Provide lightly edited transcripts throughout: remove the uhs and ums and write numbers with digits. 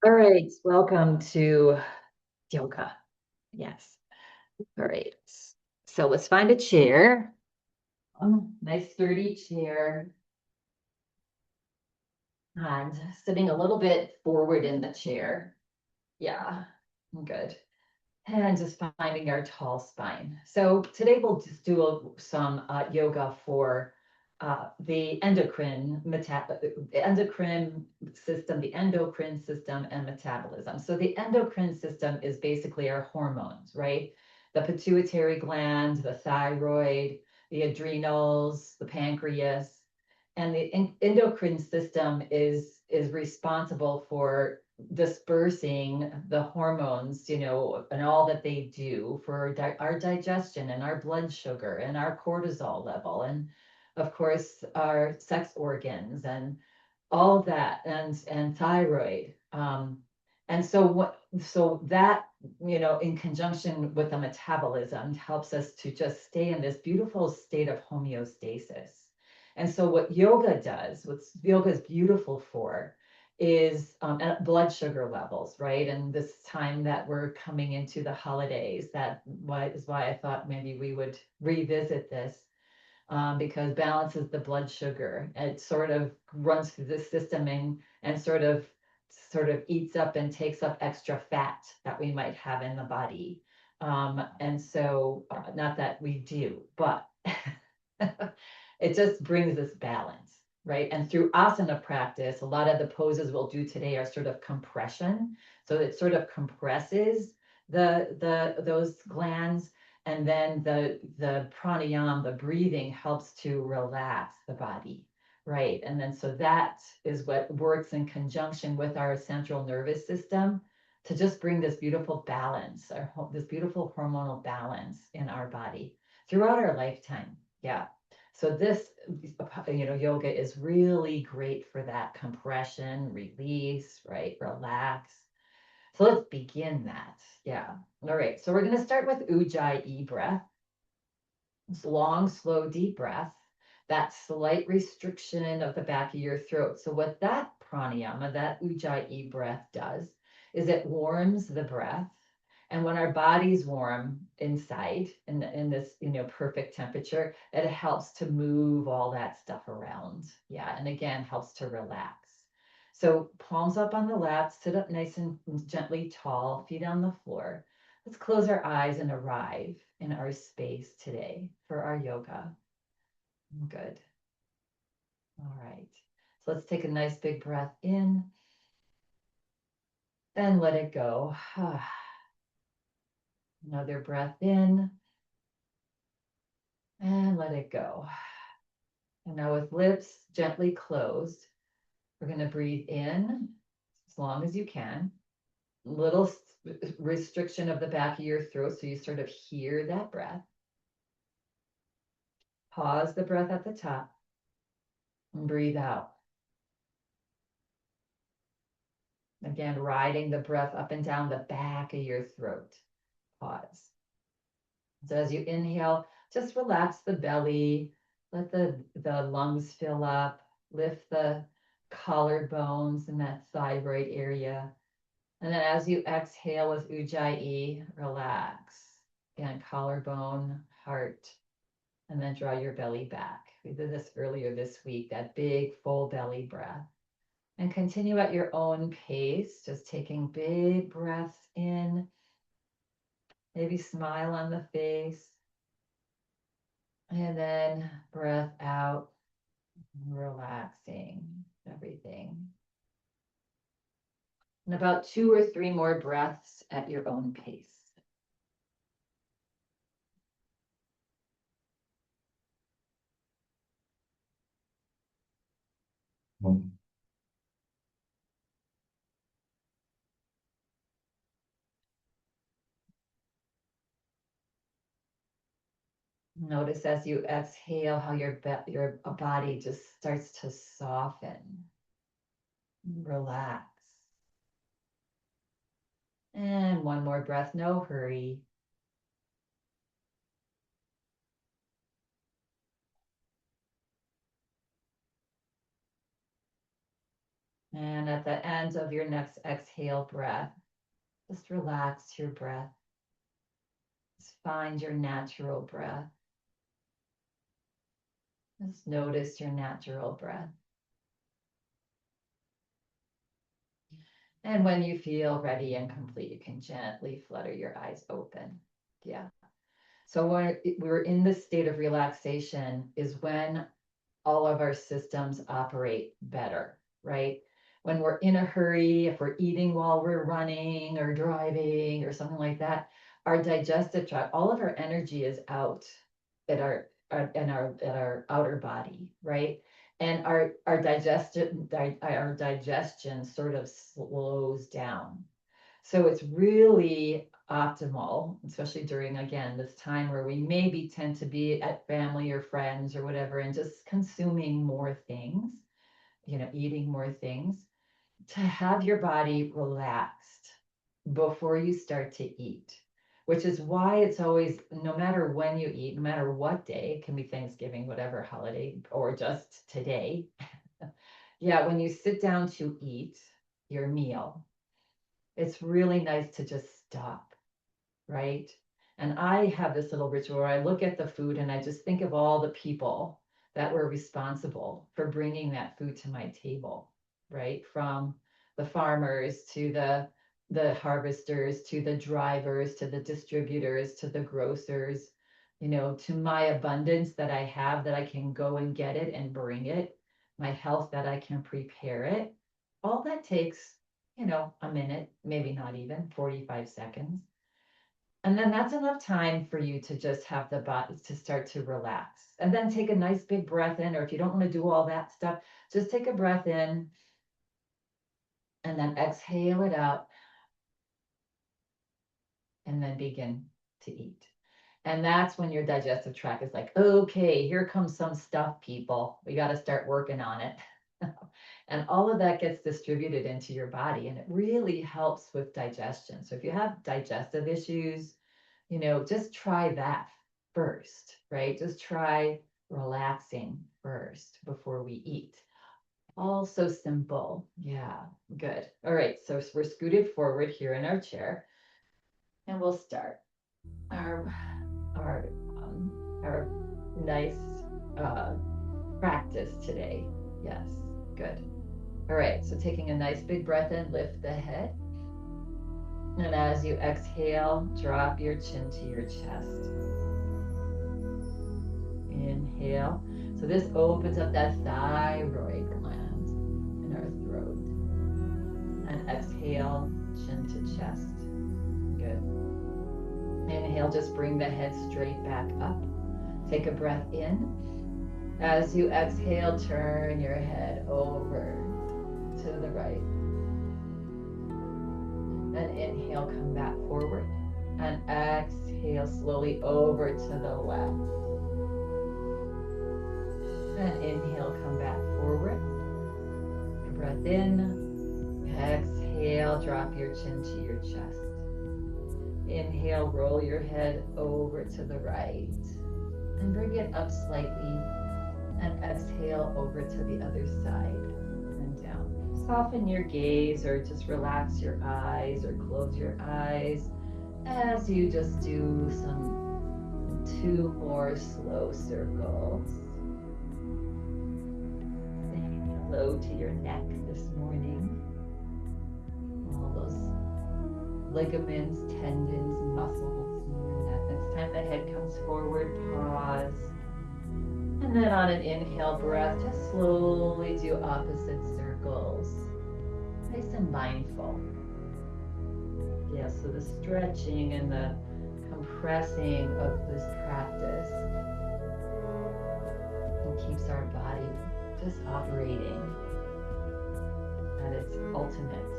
All right, welcome to yoga. Yes. All right. So let's find a chair. Nice sturdy chair. And sitting a little bit forward in the chair. Yeah, good. And just finding our tall spine. So today we'll just do some yoga for the endocrine system, the endocrine system and metabolism. So the endocrine system is basically our hormones, right? The pituitary gland, the thyroid, the adrenals, the pancreas, and the endocrine system is responsible for dispersing the hormones, and all that they do for our digestion and our blood sugar and our cortisol level, and of course our sex organs and all of that, and thyroid. And so that, in conjunction with the metabolism, helps us to just stay in this beautiful state of homeostasis. And so what yoga is beautiful for is blood sugar levels, right? And this time that we're coming into the holidays, is why I thought maybe we would revisit this, because balances the blood sugar. It sort of runs through the system and sort of eats up and takes up extra fat that we might have in the body. And so, not that we do, but it just brings this balance, right? And through asana practice, a lot of the poses we'll do today are sort of compression. So it sort of compresses those glands, and then the pranayama, the breathing, helps to relax the body, right? And then so that is what works in conjunction with our central nervous system to just bring this beautiful balance, this beautiful hormonal balance in our body throughout our lifetime. Yeah. So this, yoga is really great for that compression, release, right? Relax. So let's begin that. Yeah. All right. So we're going to start with Ujjayi breath. It's long, slow, deep breath. That slight restriction of the back of your throat. So what that pranayama, that Ujjayi breath does, is it warms the breath. And when our body's warm inside in this, perfect temperature, it helps to move all that stuff around. Yeah. And again, helps to relax. So palms up on the lap, sit up nice and gently tall, feet on the floor. Let's close our eyes and arrive in our space today for our yoga. Good. All right. So let's take a nice big breath in and let it go. Another breath in and let it go. And now with lips gently closed, we're going to breathe in as long as you can. Little restriction of the back of your throat so you sort of hear that breath. Pause the breath at the top and breathe out. Again, riding the breath up and down the back of your throat. Pause. So as you inhale, just relax the belly, let the lungs fill up, lift the collarbones in that thyroid area. And then as you exhale with Ujjayi, relax. Again, collarbone, heart, and then draw your belly back. We did this earlier this week, that big full belly breath. And continue at your own pace, just taking big breaths in, maybe smile on the face, and then breath out, relaxing everything. And about 2 or 3 more breaths at your own pace. Notice as you exhale how your body just starts to soften, relax. And one more breath, no hurry. And at the end of your next exhale breath, just relax your breath. Just find your natural breath. Just notice your natural breath. And when you feel ready and complete, you can gently flutter your eyes open. Yeah. So when we're in this state of relaxation is when all of our systems operate better, right? When we're in a hurry, if we're eating while we're running or driving or something like that, our digestive tract, all of our energy is out at our outer body, right? And our digestion sort of slows down. So it's really optimal, especially during, again, this time where we maybe tend to be at family or friends or whatever, and just consuming more things, eating more things, to have your body relaxed before you start to eat, which is why it's always, no matter when you eat, no matter what day, it can be Thanksgiving, whatever holiday, or just today. Yeah, when you sit down to eat your meal, it's really nice to just stop, right? And I have this little ritual where I look at the food and I just think of all the people that were responsible for bringing that food to my table, right? From the farmers to the harvesters, to the drivers, to the distributors, to the grocers, to my abundance that I have, that I can go and get it and bring it, my health that I can prepare it. All that takes, a minute, maybe not even 45 seconds. And then that's enough time for you to just have the body to start to relax. And then take a nice big breath in, or if you don't want to do all that stuff, just take a breath in and then exhale it out and then begin to eat. And that's when your digestive tract is like, okay, here comes some stuff, people. We got to start working on it. And all of that gets distributed into your body, and it really helps with digestion. So if you have digestive issues, just try that first, right? Just try relaxing first before we eat. All so simple. Yeah, good. All right, so we're scooted forward here in our chair, and we'll start our our our nice practice today. Yes, good. All right, so taking a nice big breath in, lift the head. And as you exhale, drop your chin to your chest. Inhale. So this opens up that thyroid gland in our throat. And exhale, chin to chest. Good. Inhale, just bring the head straight back up. Take a breath in. As you exhale, turn your head over to the right. And inhale, come back forward. And exhale slowly over to the left. And inhale, come back forward. Breath in. Exhale, drop your chin to your chest. Inhale, roll your head over to the right. And bring it up slightly. And exhale over to the other side and down. Soften your gaze, or just relax your eyes or close your eyes as you just do some 2 more slow circles. Saying hello to your neck this morning. All those ligaments, tendons, muscles in your neck. Next time the head comes forward, pause. And then on an inhale breath, just slowly do opposite circles. Nice and mindful. Yes, so the stretching and the compressing of this practice, it keeps our body just operating at its ultimate.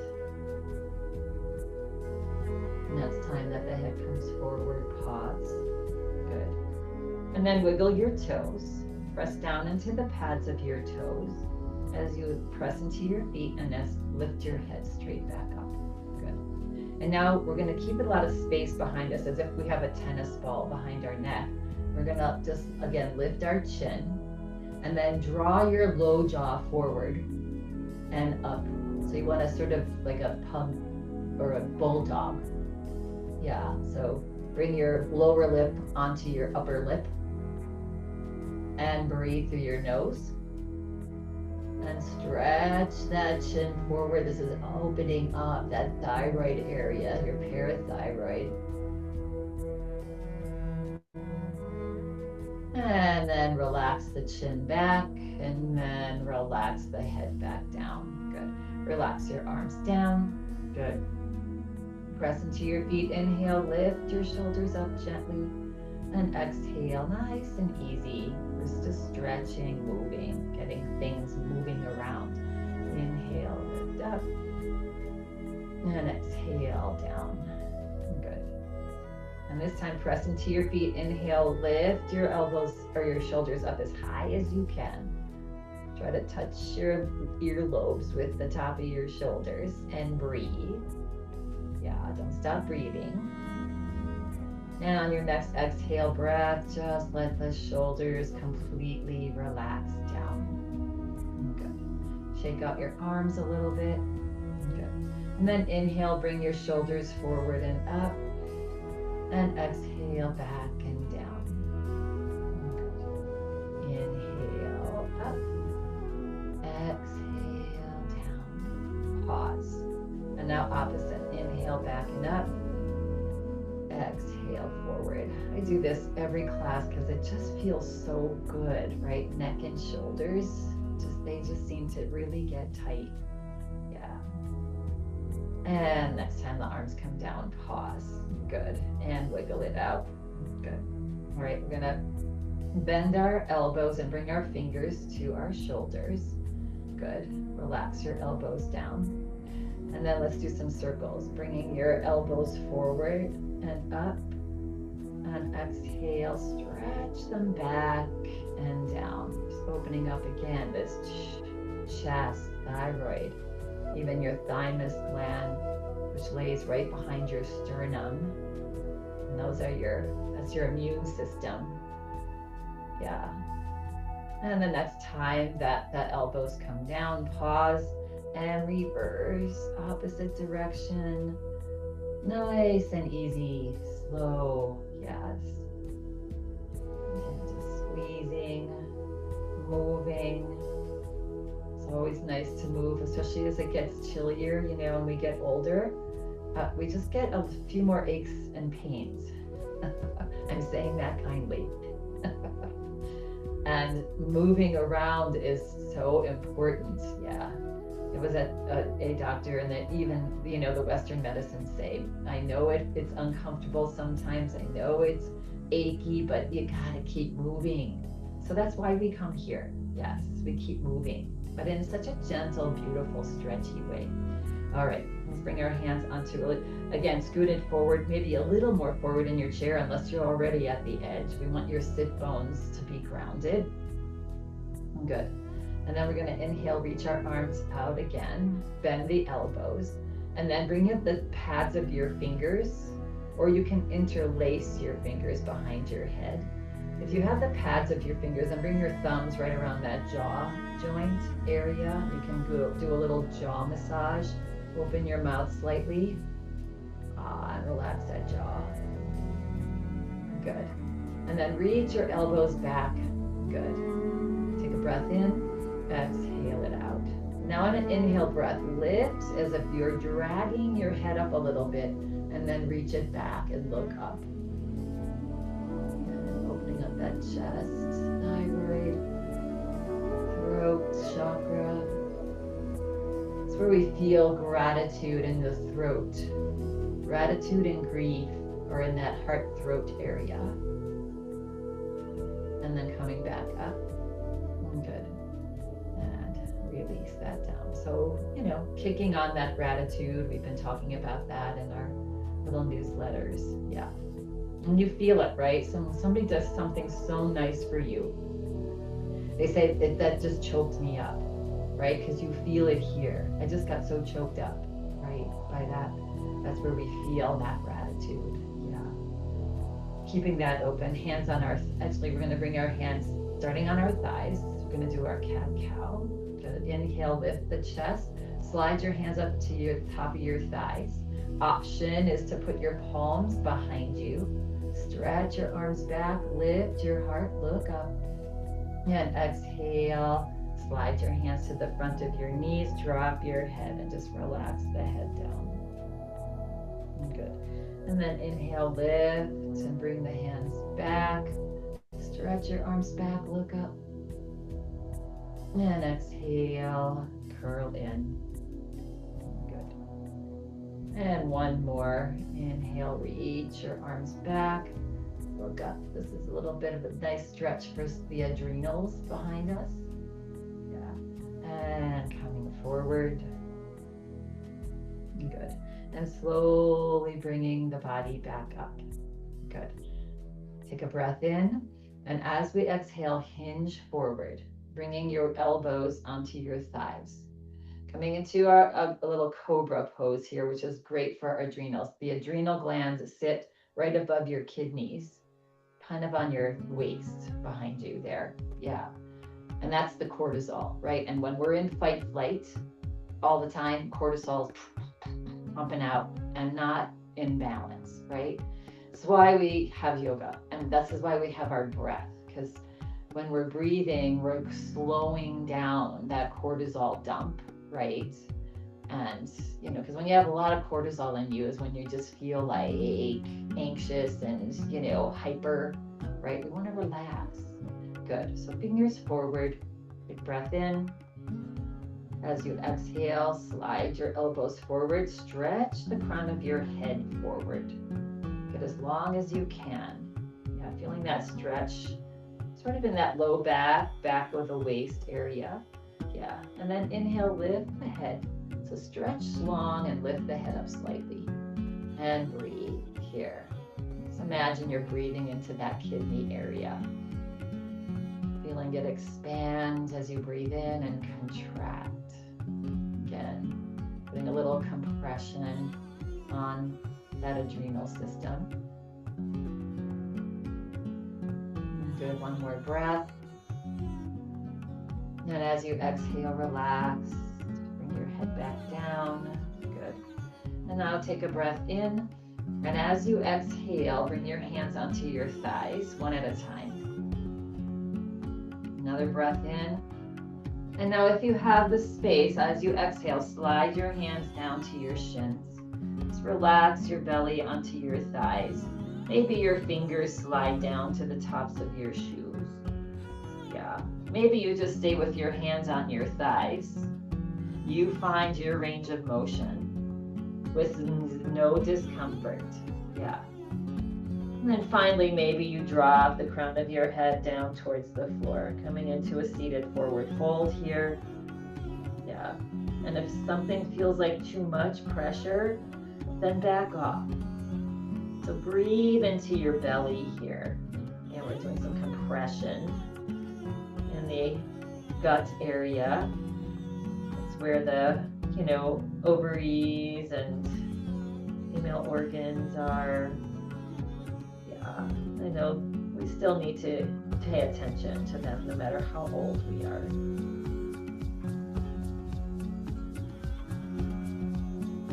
Next time that the head comes forward, pause. Good. And then wiggle your toes. Press down into the pads of your toes as you press into your feet, and as lift your head straight back up. Good. And now we're going to keep a lot of space behind us, as if we have a tennis ball behind our neck. We're going to just, again, lift our chin and then draw your low jaw forward and up So you want to sort of like a pug or a bulldog. Yeah, so bring your lower lip onto your upper lip and breathe through your nose. And stretch that chin forward. This is opening up that thyroid area, your parathyroid. And then relax the chin back, and then relax the head back down. Good. Relax your arms down. Good. Press into your feet. Inhale, lift your shoulders up gently. And exhale, nice and easy. Just stretching, moving, getting things moving around. Inhale, lift up. And exhale, down. Good. And this time, press into your feet. Inhale, lift your elbows or your shoulders up as high as you can. Try to touch your earlobes with the top of your shoulders and breathe. Yeah, don't stop breathing. And on your next exhale breath, just let the shoulders completely relax down. Good. Shake out your arms a little bit. Good. And then inhale, bring your shoulders forward and up. And exhale, back and down. Good. Inhale, up. Exhale, down. Pause. And now opposite. Inhale, back and up. Exhale forward. I do this every class because it just feels so good, right? Neck and shoulders, they just seem to really get tight. Yeah. And next time the arms come down, pause. Good. And wiggle it out. Good. All right, we're gonna bend our elbows and bring our fingers to our shoulders. Good. Relax your elbows down. And then let's do some circles, bringing your elbows forward and up, and exhale, stretch them back and down. Just opening up again, this chest, thyroid, even your thymus gland, which lays right behind your sternum. And that's your immune system. Yeah. And the next time that elbows come down, pause and reverse, opposite direction. Nice and easy, slow, yes. And just squeezing, moving. It's always nice to move, especially as it gets chillier, and we get older. We just get a few more aches and pains. I'm saying that kindly. And moving around is so important, yeah. It was a doctor, and that even, the Western medicine say, I know it's uncomfortable sometimes, I know it's achy, but you gotta keep moving. So that's why we come here. Yes, we keep moving, but in such a gentle, beautiful, stretchy way. All right, let's bring our hands onto it. Again, scoot it forward, maybe a little more forward in your chair, unless you're already at the edge. We want your sit bones to be grounded. Good. And then we're going to inhale, reach our arms out again, bend the elbows, and then bring in the pads of your fingers, or you can interlace your fingers behind your head. If you have the pads of your fingers, then bring your thumbs right around that jaw joint area. You can do a little jaw massage. Open your mouth slightly, and relax that jaw. Good. And then reach your elbows back. Good. Take a breath in. Exhale it out. Now on an inhale breath, lift as if you're dragging your head up a little bit, and then reach it back and look up. And opening up that chest, thyroid, throat chakra. It's where we feel gratitude in the throat. Gratitude and grief are in that heart-throat area. And then coming back up. Good. Release that down. So, kicking on that gratitude, we've been talking about that in our little newsletters. Yeah. And you feel it, right? So somebody does something so nice for you. They say that just choked me up, right? Because you feel it here. I just got so choked up, right? By that. That's where we feel that gratitude. Yeah. Keeping that open, hands on actually, we're going to bring our hands starting on our thighs. We're going to do our cat-cow. Inhale, lift the chest, slide your hands up to your top of your thighs. Option is to put your palms behind you. Stretch your arms back, lift your heart, look up. And exhale, slide your hands to the front of your knees, drop your head and just relax the head down. Good. And then inhale, lift and bring the hands back. Stretch your arms back, look up. And exhale, curl in. Good. And one more. Inhale, reach your arms back. Look up. This is a little bit of a nice stretch for the adrenals behind us. Yeah. And coming forward. Good. And slowly bringing the body back up. Good. Take a breath in. And as we exhale, hinge forward, bringing your elbows onto your thighs. Coming into a little cobra pose here, which is great for our adrenals. The adrenal glands sit right above your kidneys, kind of on your waist behind you there. Yeah. And that's the cortisol, right? And when we're in fight flight all the time, cortisol's pumping out and not in balance, right? That's why we have yoga, and this is why we have our breath, because when we're breathing, we're slowing down that cortisol dump, right? And, you know, because when you have a lot of cortisol in you is when you just feel like anxious and, you know, hyper, right? We want to relax. Good. So fingers forward, big breath in. As you exhale, slide your elbows forward, stretch the crown of your head forward. Get as long as you can. Yeah, feeling that stretch, sort of in that low back of the waist area. Yeah, and then inhale, lift the head. So stretch long and lift the head up slightly. And breathe here. Just imagine you're breathing into that kidney area. Feeling it expand as you breathe in and contract. Again, putting a little compression on that adrenal system. Good, one more breath. And as you exhale, relax. Bring your head back down. Good. And now take a breath in. And as you exhale, bring your hands onto your thighs, one at a time. Another breath in. And now if you have the space, as you exhale, slide your hands down to your shins. Just relax your belly onto your thighs. Maybe your fingers slide down to the tops of your shoes. Yeah. Maybe you just stay with your hands on your thighs. You find your range of motion with no discomfort. Yeah. And then finally, maybe you drop the crown of your head down towards the floor, coming into a seated forward fold here. Yeah. And if something feels like too much pressure, then back off. So breathe into your belly here. And we're doing some compression in the gut area. It's where the, you know, ovaries and female organs are. Yeah, I know we still need to pay attention to them no matter how old we are.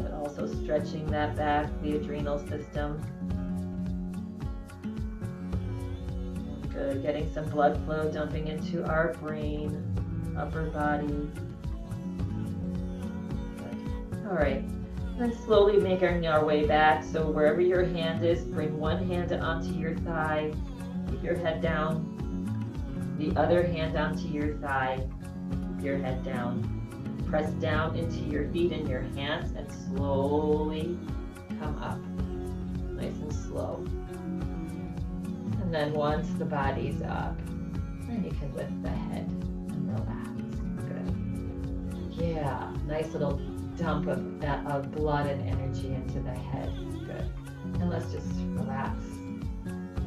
But also stretching that back, the adrenal system. Good, getting some blood flow dumping into our brain, upper body. Good. All right. And slowly make our way back. So wherever your hand is, bring one hand onto your thigh. Keep your head down. The other hand onto your thigh. Keep your head down. Press down into your feet and your hands and slowly come up. Nice and slow. And then once the body's up, then you can lift the head and relax. Good. Yeah, nice little dump of blood and energy into the head. Good. And let's just relax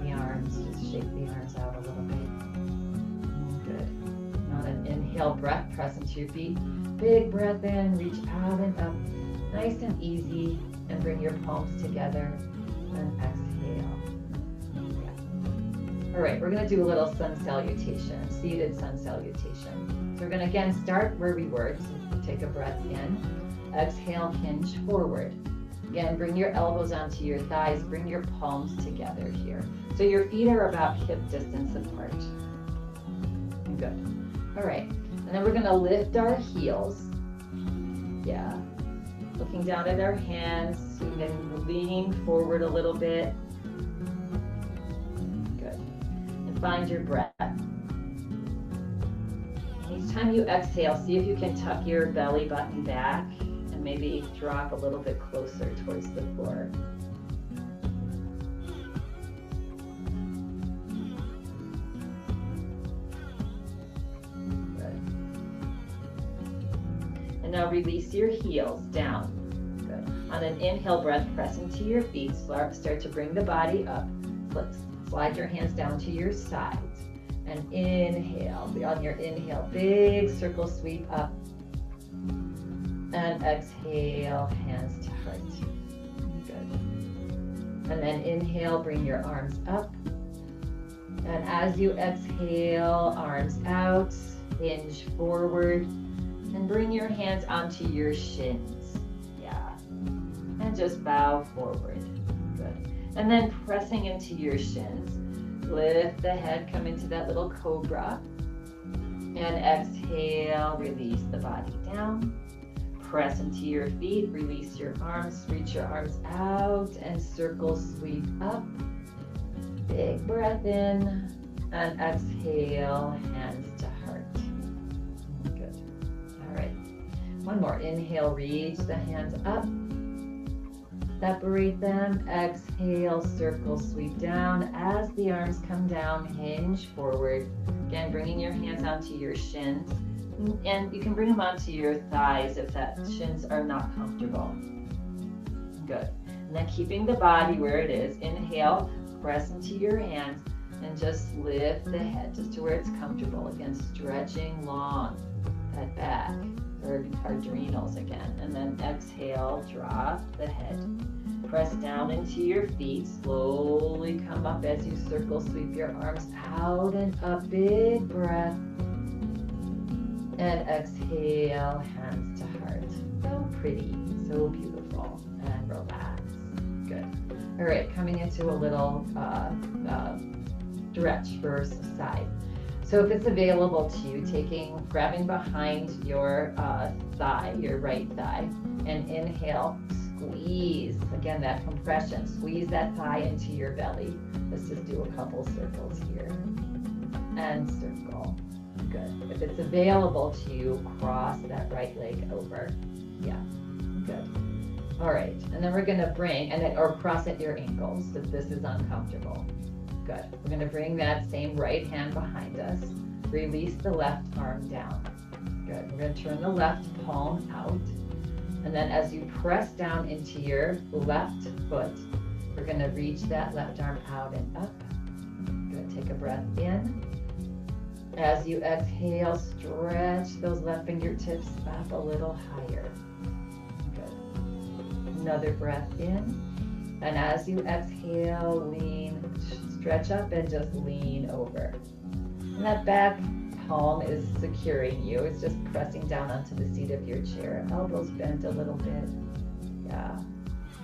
the arms. Just shake the arms out a little bit. Good. On an inhale breath, press into your feet. Big breath in, reach out and up. Nice and easy. And bring your palms together. And exhale. Yeah. All right, we're going to do a little sun salutation, seated sun salutation. So we're going to again start where we were. So take a breath in. Exhale, hinge forward. Again, bring your elbows onto your thighs, bring your palms together here. So your feet are about hip distance apart. Good. All right, and then we're gonna lift our heels. Yeah, looking down at our hands, you can lean forward a little bit. Good, and find your breath. Each time you exhale, see if you can tuck your belly button back and maybe drop a little bit closer towards the floor. Now release your heels down. Good. On an inhale breath, press into your feet. Start to bring the body up. Slide your hands down to your sides. And inhale. On your inhale, big circle sweep up. And exhale, hands to heart. Good. And then inhale, bring your arms up. And as you exhale, arms out, hinge forward. And bring your hands onto your shins. Yeah. And just bow forward. Good. And then pressing into your shins. Lift the head, come into that little cobra. And exhale, release the body down. Press into your feet, release your arms, reach your arms out and circle sweep up. Big breath in and exhale, hands to heart. Good. All right. One more. Inhale, reach the hands up. Separate them. Exhale, circle sweep down. As the arms come down, hinge forward. Again, bringing your hands onto your shins. And you can bring them onto your thighs if that shins are not comfortable. Good. And then keeping the body where it is. Inhale, press into your hands and just lift the head just to where it's comfortable. Again, stretching long that back or adrenals again. And then exhale, drop the head. Press down into your feet. Slowly come up as you circle sweep your arms out and up. Big breath. And exhale, hands to heart. So pretty, so beautiful, and relax. Good. All right, coming into a little stretch first side. So if it's available to you, grabbing behind your thigh, your right thigh, and inhale, squeeze. Again, that compression. Squeeze that thigh into your belly. Let's just do a couple circles here. And circle. Good. If it's available to you, cross that right leg over. Yeah, good. All right, and then we're gonna bring, or cross at your ankles if this is uncomfortable. Good. We're gonna bring that same right hand behind us. Release the left arm down. Good. We're gonna turn the left palm out. And then as you press down into your left foot, we're gonna reach that left arm out and up. Good. Take a breath in. As you exhale, stretch those left fingertips up a little higher. Good. Another breath in. And as you exhale, stretch up and just lean over. And that back palm is securing you. It's just pressing down onto the seat of your chair. Elbows bent a little bit. Yeah,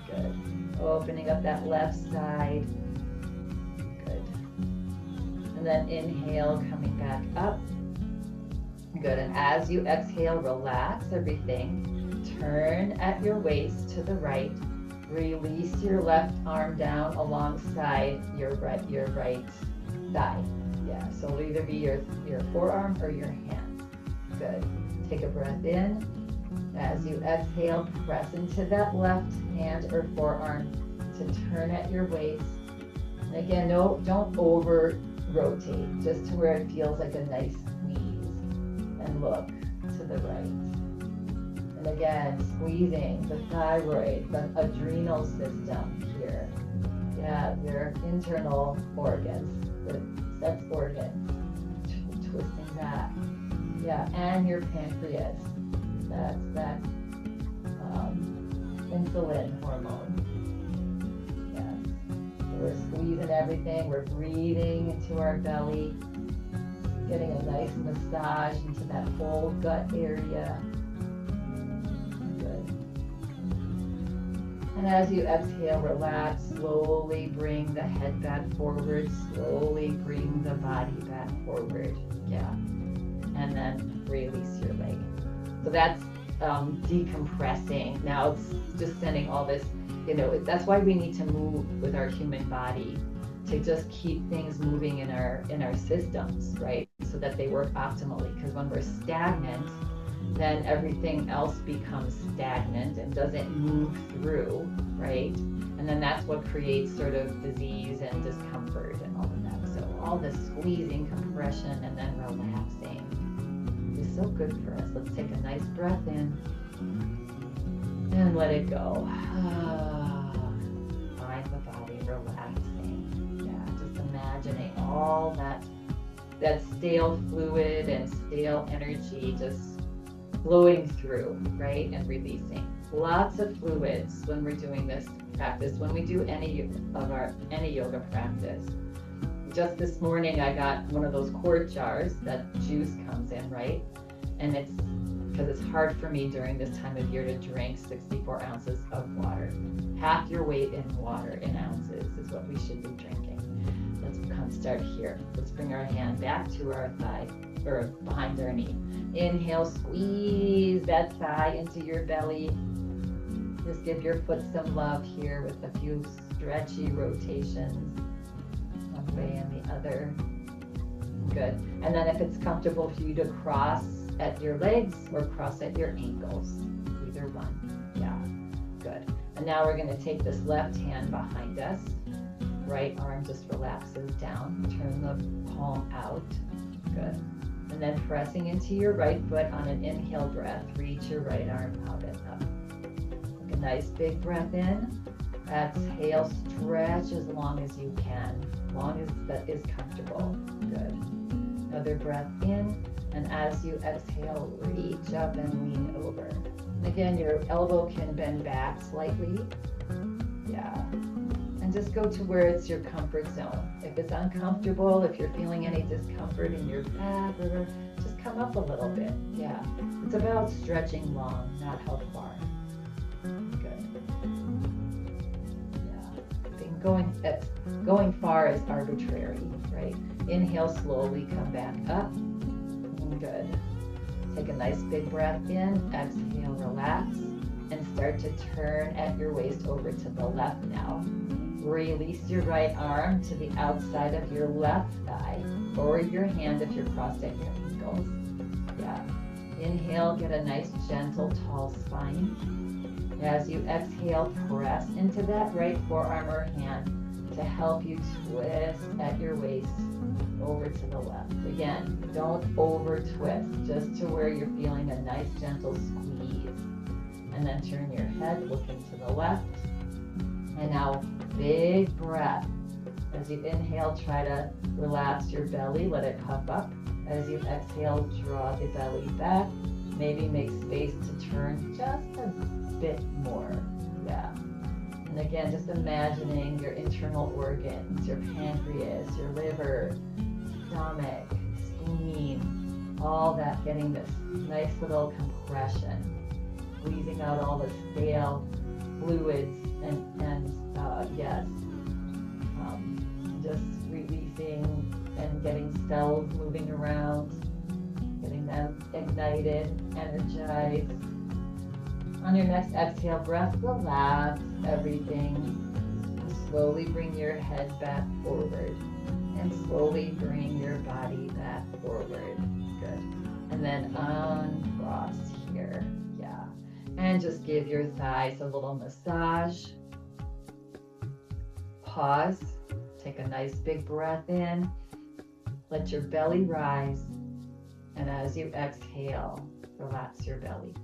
good. Opening up that left side. And then inhale, coming back up. Good, and as you exhale, relax everything. Turn at your waist to the right. Release your left arm down alongside your right thigh. Yeah, so it'll either be your forearm or your hand. Good. Take a breath in. As you exhale, press into that left hand or forearm to turn at your waist. And again, don't over rotate, just to where it feels like a nice squeeze, and look to the right. And again, squeezing the thyroid, the adrenal system here. Yeah, your internal organs, the sex organs, twisting that. Yeah, and your pancreas. That's that insulin hormone. We're squeezing everything, we're breathing into our belly, getting a nice massage into that whole gut area. Good. And as you exhale, relax, slowly bring the head back forward, slowly bring the body back forward. Yeah. And then release your leg. So that's decompressing. Now it's just sending all this, that's why we need to move with our human body, to just keep things moving in our systems, right? So that they work optimally. Because when we're stagnant, then everything else becomes stagnant and doesn't move through, right? And then that's what creates sort of disease and discomfort and all of that. So all this squeezing, compression, and then relaxing is so good for us. Let's take a nice breath in and let it go. Find the body relaxing. Yeah, just imagining all that stale fluid and stale energy just flowing through, right? And releasing. Lots of fluids when we're doing this practice, when we do any yoga practice. Just this morning, I got one of those quart jars that juice comes in, right? And it's because it's hard for me during this time of year to drink 64 ounces of water. Half your weight in water in ounces is what we should be drinking. Let's start here. Let's bring our hand back to our thigh, or behind our knee. Inhale, squeeze that thigh into your belly. Just give your foot some love here with a few stretchy rotations, one way and the other. Good. And then if it's comfortable for you to cross at your legs or cross at your ankles, either one. Yeah, good. And now we're going to take this left hand behind us. Right arm just relaxes down. Turn the palm out. Good. And then pressing into your right foot on an inhale breath, reach your right arm out and up. Take a nice big breath in. Exhale, stretch as long as you can, as long as that is comfortable. Good. Another breath in, and as you exhale, reach up and lean over. And again, your elbow can bend back slightly. Yeah. And just go to where it's your comfort zone. If it's uncomfortable, if you're feeling any discomfort in your back, or just come up a little bit. Yeah. It's about stretching long, not how far. Good. Yeah. Going far is arbitrary, right? Inhale, slowly come back up. Good. Take a nice big breath in. Exhale, relax. And start to turn at your waist over to the left now. Release your right arm to the outside of your left thigh, or your hand if you're crossed at your ankles. Yeah. Inhale, get a nice, gentle, tall spine. As you exhale, press into that right forearm or hand to help you twist at your waist over to the left. Again, don't over twist, just to where you're feeling a nice, gentle squeeze. And then turn your head, looking to the left. And now, big breath. As you inhale, try to relax your belly, let it puff up. As you exhale, draw the belly back. Maybe make space to turn just a bit more. Yeah. And again, just imagining your internal organs, your pancreas, your liver, stomach, spleen, all that getting this nice little compression, squeezing out all the stale fluids and yes, just releasing and getting cells moving around, getting them ignited, energized. On your next exhale breath, relax everything. Slowly bring your head back forward and slowly bring your body back forward. Good. And then uncross here. Yeah. And just give your thighs a little massage. Pause. Take a nice big breath in. Let your belly rise. And as you exhale, relax your belly.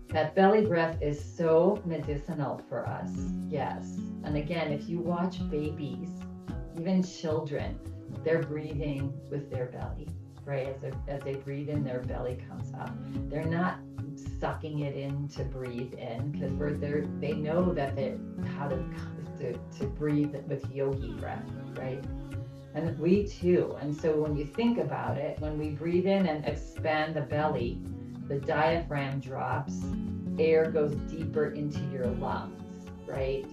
That belly breath is so medicinal for us. Yes. And again, if you watch babies, even children, they're breathing with their belly, right? As they breathe in, their belly comes up. They're not sucking it in to breathe in, because they know that how to breathe with yogi breath, right? And we too. And so when you think about it, when we breathe in and expand the belly, the diaphragm drops, air goes deeper into your lungs. right?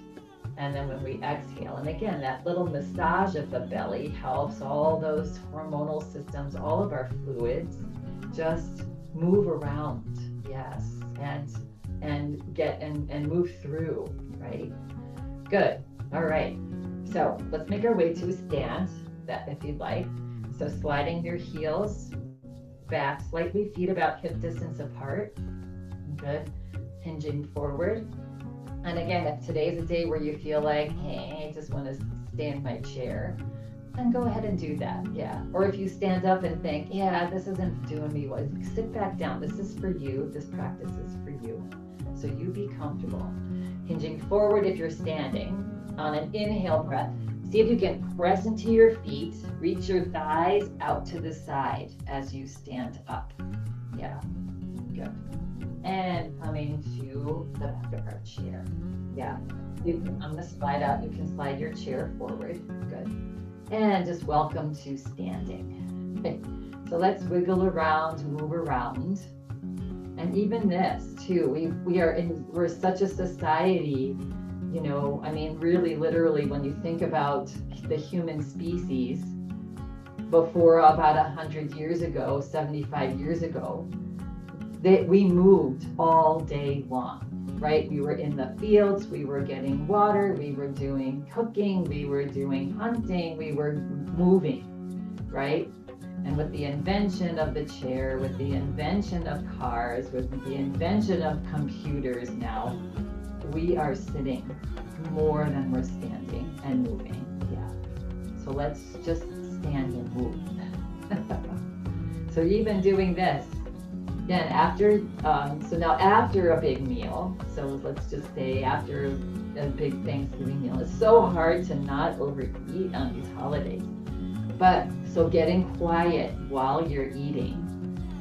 And then when we exhale, and again, that little massage of the belly helps all those hormonal systems, all of our fluids just move around, yes, and get and move through, right? Good. All right. So let's make our way to a stand, that if you'd like. So sliding your heels back slightly, feet about hip distance apart. Good. Hinging forward. And again, if today's a day where you feel like, hey, I just want to stay in my chair, then go ahead and do that. Yeah. Or if you stand up and think, yeah, this isn't doing me well, sit back down. This is for you. This practice is for you. So you be comfortable. Hinging forward if you're standing. On an inhale breath, see if you can press into your feet, reach your thighs out to the side as you stand up. Yeah, good. And coming to the back of our chair. Yeah, I'm gonna slide out. You can slide your chair forward. Good. And just welcome to standing. Okay, so let's wiggle around, move around. And even this too, we're such a society, you know, I mean, really, literally, when you think about the human species before about 100 years ago, 75 years ago, we moved all day long, right? We were in the fields, we were getting water, we were doing cooking, we were doing hunting, we were moving, right? And with the invention of the chair, with the invention of cars, with the invention of computers now, we are sitting more than we're standing and moving. Yeah. So let's just stand and move. So even doing this, again, after, so now after a big meal, so let's just say after a big Thanksgiving meal, it's so hard to not overeat on these holidays. But so getting quiet while you're eating,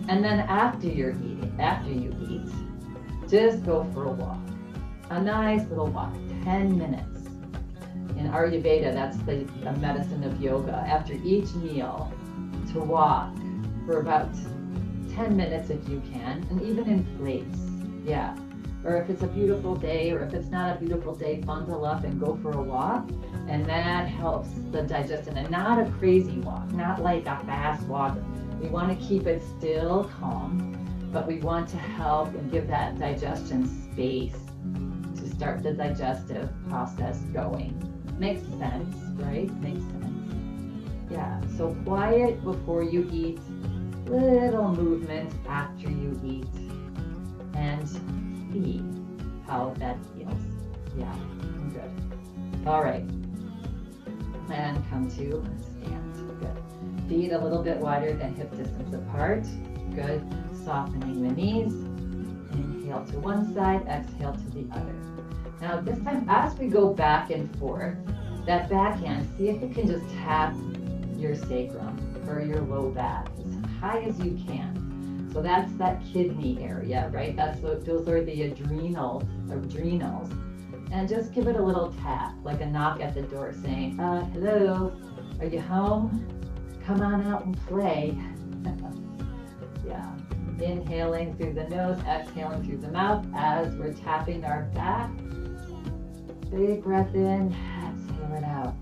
and then after you eat, just go for a walk. A nice little walk, 10 minutes. In Ayurveda, that's the medicine of yoga. After each meal, to walk for about 10 minutes if you can, and even in place. Yeah. Or if it's a beautiful day, or if it's not a beautiful day, bundle up and go for a walk. And that helps the digestion, and not a crazy walk, not like a fast walk. We want to keep it still, calm, but we want to help and give that digestion space to start the digestive process going. Makes sense, right? Makes sense. Yeah, so quiet before you eat, little movement after you eat, and see how that feels. Yeah, good. All right. And come to stand. Good. Feet a little bit wider than hip distance apart. Good. Softening the knees. Inhale to one side, exhale to the other. Now this time, as we go back and forth, that backhand, see if you can just tap your sacrum or your low back as high as you can. So that's that kidney area, right? Those are the adrenals. And just give it a little tap, like a knock at the door saying, hello, are you home? Come on out and play. Yeah. Inhaling through the nose, exhaling through the mouth as we're tapping our back. Big breath in, exhale it out.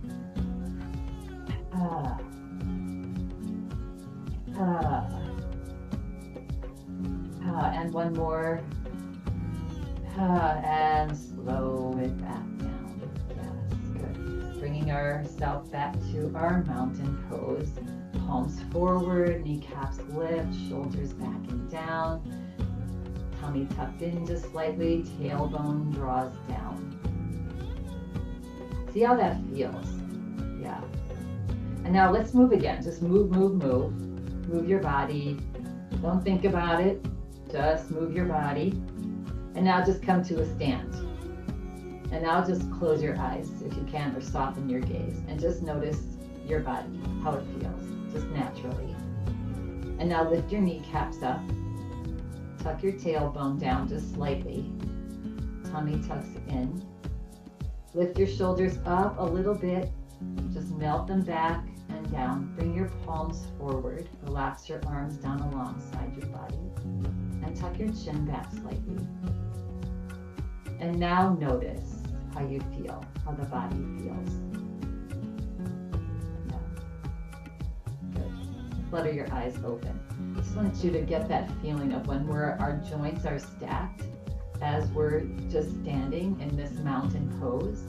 And one more. And slow it back down. Yes, good. Bringing ourselves back to our mountain pose. Palms forward, kneecaps lift, shoulders back and down. Tummy tucked in just slightly, tailbone draws down. See how that feels? Yeah. And now let's move again. Just move, move, move. Move your body. Don't think about it. Just move your body. And now just come to a stand. And now just close your eyes if you can, or soften your gaze. And just notice your body, how it feels, just naturally. And now lift your kneecaps up. Tuck your tailbone down just slightly. Tummy tucks in. Lift your shoulders up a little bit. Just melt them back and down. Bring your palms forward. Relax your arms down alongside your body. And tuck your chin back slightly. And now notice how you feel, how the body feels. Yeah. Good. Flutter your eyes open. I just want you to get that feeling of when our joints are stacked as we're just standing in this mountain pose.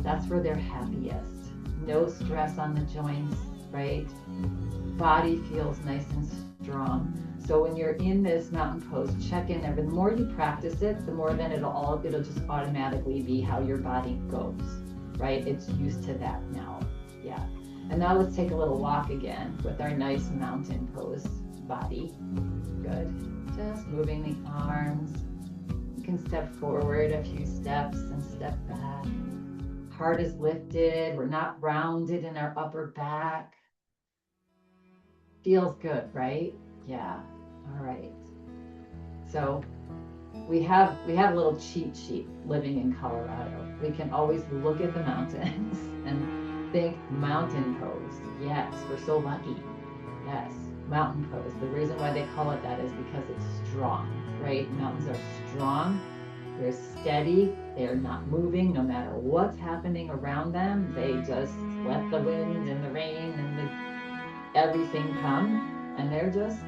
That's where they're happiest. No stress on the joints, right? Body feels nice and strong. So when you're in this mountain pose, check in there. The more you practice it, the more then it'll just automatically be how your body goes, right? It's used to that now. Yeah. And now let's take a little walk again with our nice mountain pose body. Good. Just moving the arms. You can step forward a few steps and step back. Heart is lifted. We're not rounded in our upper back. Feels good, right? Yeah. All right. So we have a little cheat sheet living in Colorado. We can always look at the mountains and think mountain pose. Yes, we're so lucky. Yes, mountain pose. The reason why they call it that is because it's strong, right? Mountains are strong. They're steady. They're not moving no matter what's happening around them. They just let the wind and the rain and everything come, and they're just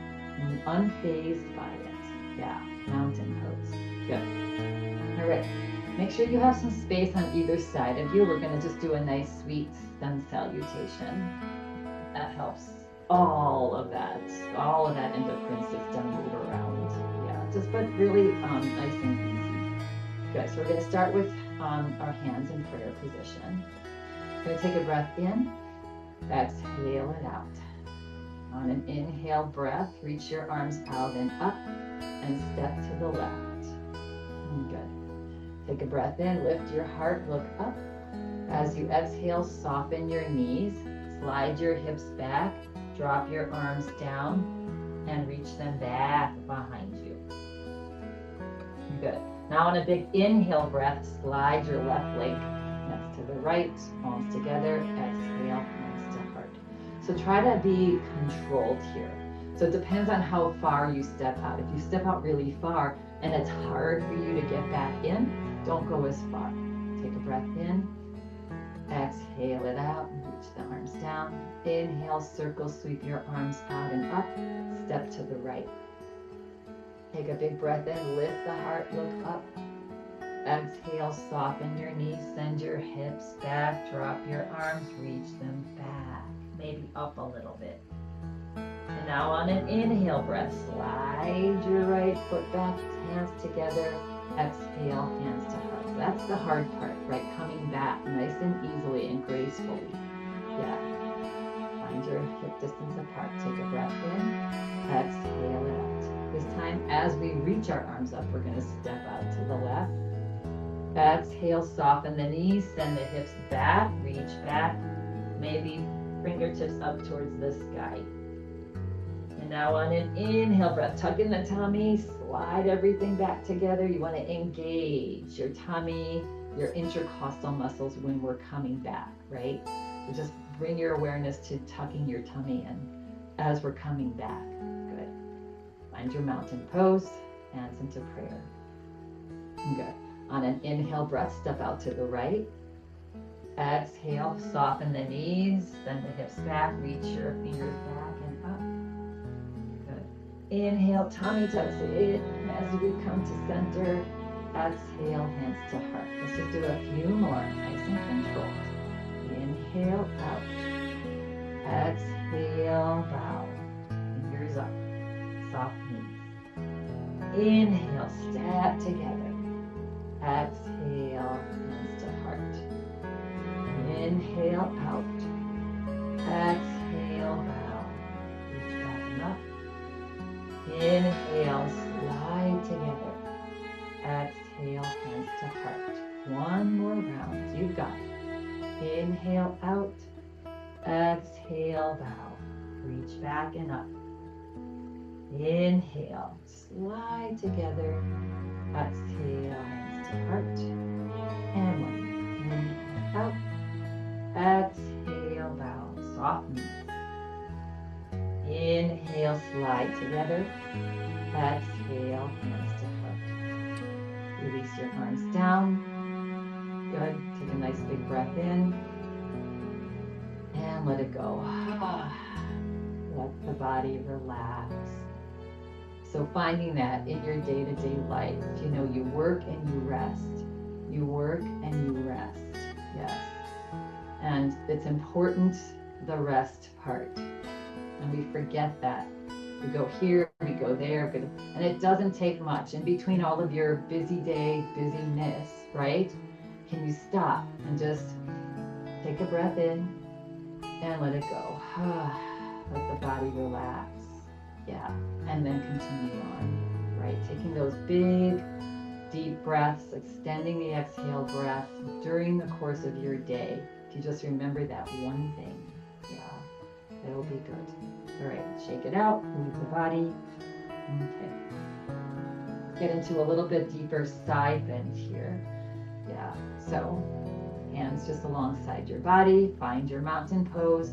unfazed by it. Yeah, mountain pose. Good. All right. Make sure you have some space on either side of you. We're going to just do a nice sweet sun salutation. That helps all of that endocrine system move around. Yeah, just but really nice and easy. Good. So we're going to start with our hands in prayer position. We're going to take a breath in. Exhale it out. On an inhale breath, reach your arms out and up and step to the left. Good. Take a breath in, lift your heart, look up. As you exhale, soften your knees, slide your hips back, drop your arms down and reach them back behind you. Good. Now on a big inhale breath, slide your left leg next to the right, palms together, exhale, hands to heart. So try to be controlled here. So it depends on how far you step out. If you step out really far and it's hard for you to get back in, don't go as far. Take a breath in, exhale it out, and reach the arms down. Inhale, circle, sweep your arms out and up, step to the right. Take a big breath in, lift the heart, look up. Exhale, soften your knees, send your hips back, drop your arms, reach them back, maybe up a little bit. And now on an inhale breath, slide your right foot back, hands together, exhale, hands to heart. So that's the hard part, right? Coming back nice and easily and gracefully. Yeah. Find your hip distance apart. Take a breath in, exhale it out. This time, as we reach our arms up, we're going to step out to the left. Exhale, soften the knees, send the hips back, reach back, maybe fingertips up towards the sky. And now on an inhale breath, tuck in the tummy, slide everything back together. You want to engage your tummy, your intercostal muscles when we're coming back, right? So just bring your awareness to tucking your tummy in as we're coming back. Good. Find your mountain pose, hands into prayer. Good. On an inhale breath, step out to the right. Exhale, soften the knees, send the hips back, reach your fingers back and up. Good. Inhale, tummy tucks in as we come to center. Exhale, hands to heart. Let's just do a few more, nice and controlled. Inhale, out. Exhale, bow. Fingers up, soft knees. Inhale, step together. Exhale, hands to heart. Inhale, out. Exhale, bow. Reach back and up. Inhale, slide together. Exhale, hands to heart. One more round. You've got it. Inhale, out. Exhale, bow. Reach back and up. Inhale, slide together. Exhale, hands to heart. And one. Inhale, out. Exhale, bow. Soft knees. Inhale, slide together. Exhale, hands to heart. Release your arms down. big breath in and let it go. Let the body relax. So finding that in your day-to-day life, you know, you work and you rest. You work and you rest. Yes. And it's important, the rest part. And we forget that. We go here, we go there, and it doesn't take much. In between all of your busy day, busyness, right? Can you stop and just take a breath in and let it go. Let the body relax. Yeah. And then continue on, right? Taking those big, deep breaths, extending the exhale breath during the course of your day. If you just remember that one thing, yeah, it'll be good. All right, shake it out, move the body. Okay. Let's get into a little bit deeper side bend here. Yeah, so hands just alongside your body, find your mountain pose.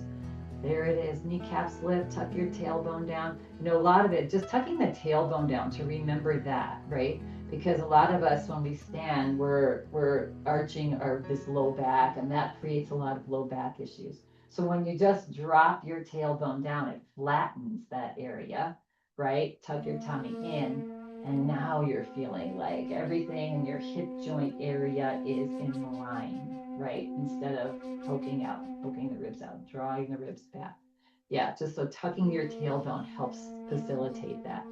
There it is, kneecaps lift, tuck your tailbone down. You know, a lot of it, just tucking the tailbone down to remember that, right? Because a lot of us, when we stand, we're arching this low back, and that creates a lot of low back issues. So when you just drop your tailbone down, it flattens that area, right? Tuck your tummy in, and now you're feeling like everything in your hip joint area is in line, right? Instead of poking the ribs out, drawing the ribs back. Yeah, just so tucking your tailbone helps facilitate that.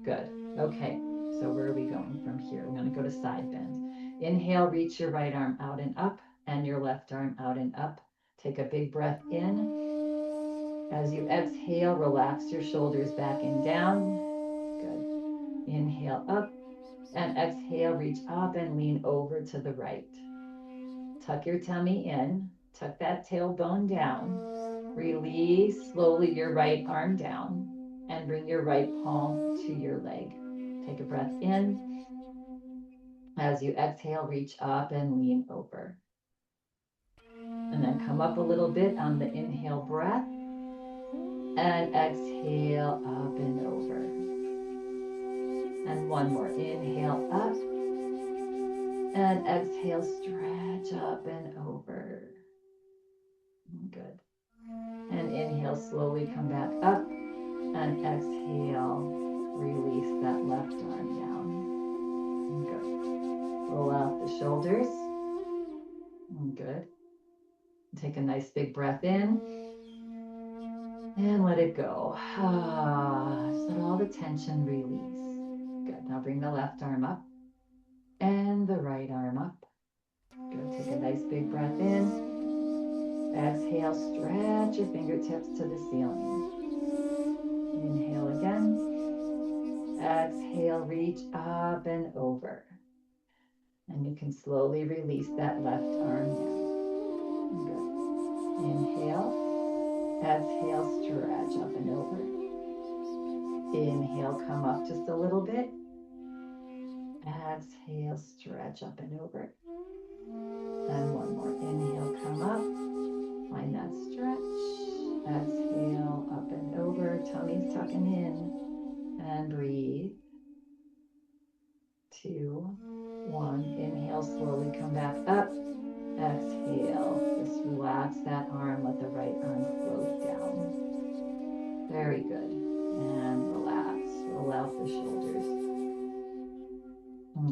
Good. Okay. So where are we going from here? We're going to go to side bend. Inhale, reach your right arm out and up, and your left arm out and up. Take a big breath in. As you exhale, relax your shoulders back and down. Good. Inhale up, and exhale, reach up and lean over to the right. Tuck your tummy in, tuck that tailbone down. Release slowly your right arm down and bring your right palm to your leg. Take a breath in. As you exhale, reach up and lean over. And then come up a little bit on the inhale breath. And exhale up and over. And one more. Inhale up. And exhale, stretch up and over. Good. And inhale, slowly come back up. And exhale, release that left arm down. Good. Roll out the shoulders. Good. Take a nice big breath in. And let it go. Just let all the tension release. Good. Now bring the left arm up. And the right arm up. Good. Take a nice big breath in. Exhale, stretch your fingertips to the ceiling. Inhale again. Exhale, reach up and over. And you can slowly release that left arm down. Good. Inhale. Exhale, stretch up and over. Inhale, come up just a little bit. Exhale, stretch up and over. And one more. Inhale, come up. Find that stretch. Exhale, up and over. Tummy's tucking in. And breathe. 2, 1. Inhale, slowly come back up. Exhale. Just relax that arm. Let the right arm float down. Very good. And relax. Roll out the shoulders.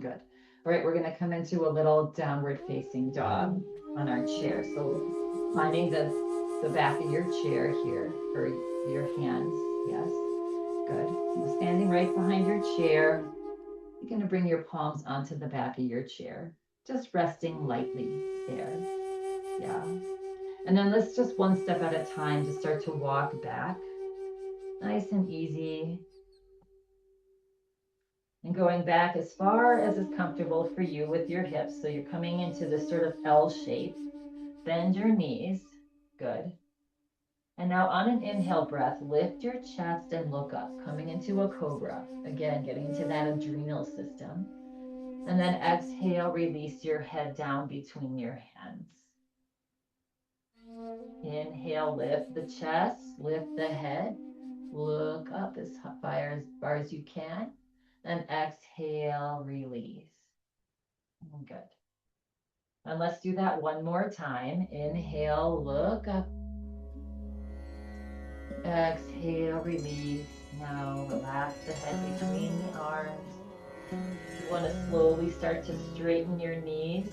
Good. All right, we're going to come into a little downward facing dog on our chair. So finding the back of your chair here for your hands. Yes. Good. So standing right behind your chair. You're going to bring your palms onto the back of your chair, just resting lightly there. Yeah. And then let's just one step at a time just start to walk back. Nice and easy. And going back as far as is comfortable for you with your hips. So you're coming into this sort of L shape. Bend your knees. Good. And now on an inhale breath, lift your chest and look up, coming into a cobra. Again, getting into that adrenal system. And then exhale, release your head down between your hands. Inhale, lift the chest, lift the head. Look up as far as you can. And exhale, release. Good. And let's do that one more time. Inhale, look up. Exhale, release. Now relax the head between the arms. You want to slowly start to straighten your knees.